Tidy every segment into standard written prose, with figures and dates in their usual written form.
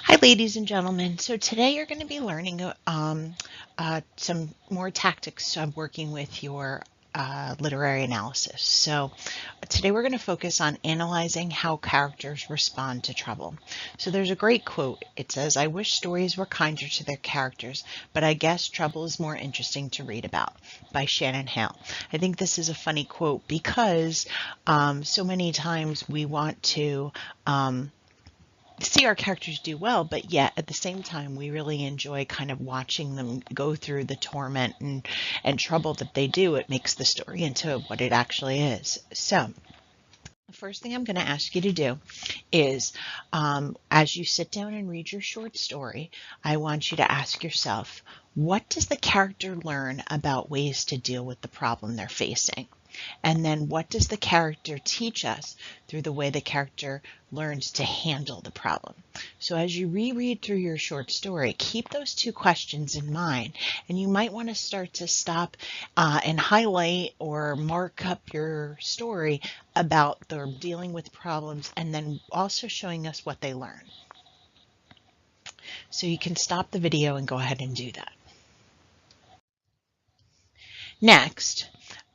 Hi, ladies and gentlemen. So today you're going to be learning some more tactics of working with your literary analysis. So today we're going to focus on analyzing how characters respond to trouble. So there's a great quote. It says, "I wish stories were kinder to their characters, but I guess trouble is more interesting to read about," by Shannon Hale. I think this is a funny quote because so many times we want to see our characters do well, but yet at the same time, we really enjoy kind of watching them go through the torment and trouble that they do. It makes the story into what it actually is. So the first thing I'm going to ask you to do is, as you sit down and read your short story, I want you to ask yourself, what does the character learn about ways to deal with the problem they're facing? And then what does the character teach us through the way the character learns to handle the problem? So as you reread through your short story, keep those two questions in mind. And you might want to start to stop and highlight or mark up your story about the dealing with problems and then also showing us what they learn. So you can stop the video and go ahead and do that. Next,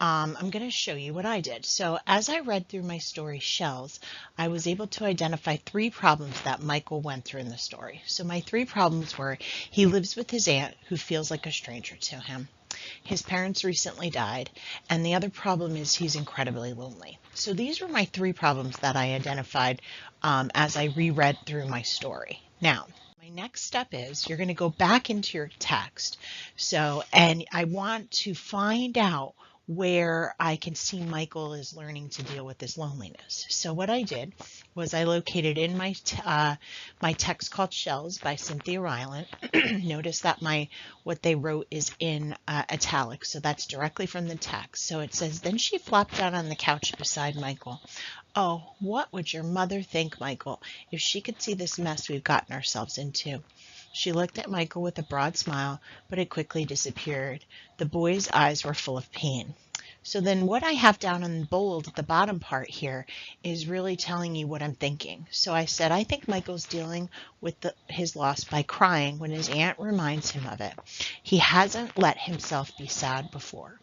I'm going to show you what I did. So as I read through my story Shells, I was able to identify 3 problems that Michael went through in the story. So my 3 problems were: he lives with his aunt who feels like a stranger to him, his parents recently died, and the other problem is he's incredibly lonely. So these were my 3 problems that I identified as I reread through my story. Now, my next step is you're going to go back into your text. And I want to find out where I can see Michael is learning to deal with his loneliness. So what I did was I located in my text called Shells by Cynthia Rylant. Notice that what they wrote is in italics, so that's directly from the text. So it says, "Then she flopped down on the couch beside Michael. Oh, what would your mother think, Michael, if she could see this mess we've gotten ourselves into?" She looked at Michael with a broad smile, but it quickly disappeared. The boy's eyes were full of pain. So then what I have down in bold at the bottom part here is really telling you what I'm thinking. So I said, I think Michael's dealing with his loss by crying when his aunt reminds him of it. He hasn't let himself be sad before.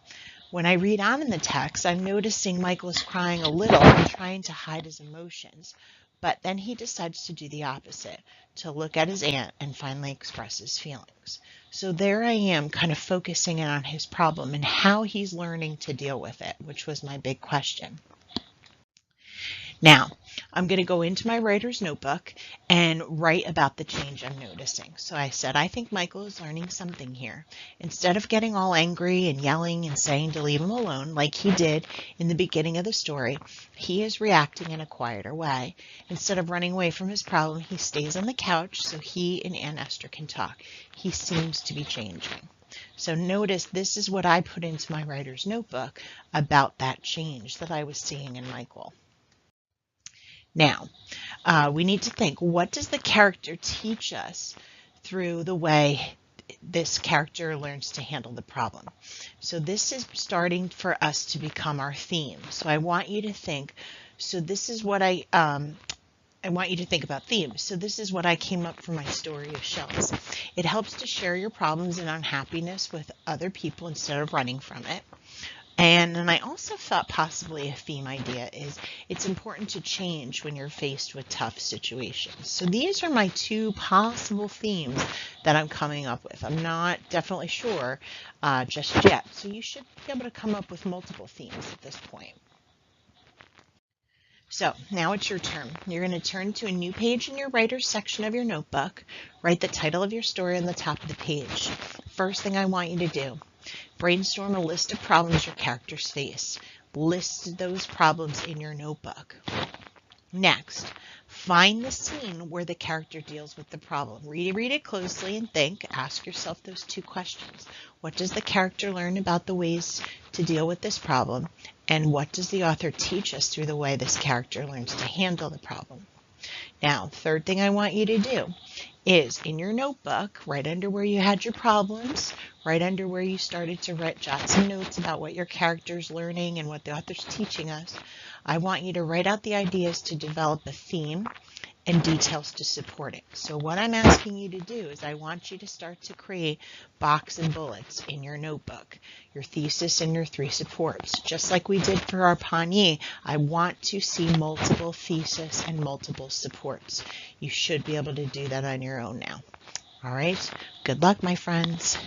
When I read on in the text, I'm noticing Michael is crying a little and trying to hide his emotions. But then he decides to do the opposite, to look at his aunt and finally express his feelings. So there I am, kind of focusing in on his problem and how he's learning to deal with it, which was my big question. Now, I'm going to go into my writer's notebook and write about the change I'm noticing. So I said, I think Michael is learning something here. Instead of getting all angry and yelling and saying to leave him alone, like he did in the beginning of the story, he is reacting in a quieter way. Instead of running away from his problem, he stays on the couch so he and Aunt Esther can talk. He seems to be changing. So notice this is what I put into my writer's notebook about that change that I was seeing in Michael. Now, we need to think, what does the character teach us through the way this character learns to handle the problem? So this is starting for us to become our theme. So I want you to think, so this is what I want you to think about themes. So this is what I came up for my story of Shells. It helps to share your problems and unhappiness with other people instead of running from it. And then I also thought possibly a theme idea is it's important to change when you're faced with tough situations. So these are my 2 possible themes that I'm coming up with. I'm not definitely sure just yet. So you should be able to come up with multiple themes at this point. So now it's your turn. You're going to turn to a new page in your writer's section of your notebook. Write the title of your story on the top of the page. First thing I want you to do, brainstorm a list of problems your characters face. List those problems in your notebook. Next, find the scene where the character deals with the problem. Read it closely and think. Ask yourself those 2 questions. What does the character learn about the ways to deal with this problem? And what does the author teach us through the way this character learns to handle the problem? Now, third thing I want you to do is in your notebook, right under where you had your problems, right under where you started to jot some notes about what your character's learning and what the author's teaching us, I want you to write out the ideas to develop a theme and details to support it. So what I'm asking you to do is I want you to start to create box and bullets in your notebook, your thesis and your 3 supports. Just like we did for our Pawnee, I want to see multiple thesis and multiple supports. You should be able to do that on your own now. All right, good luck, my friends.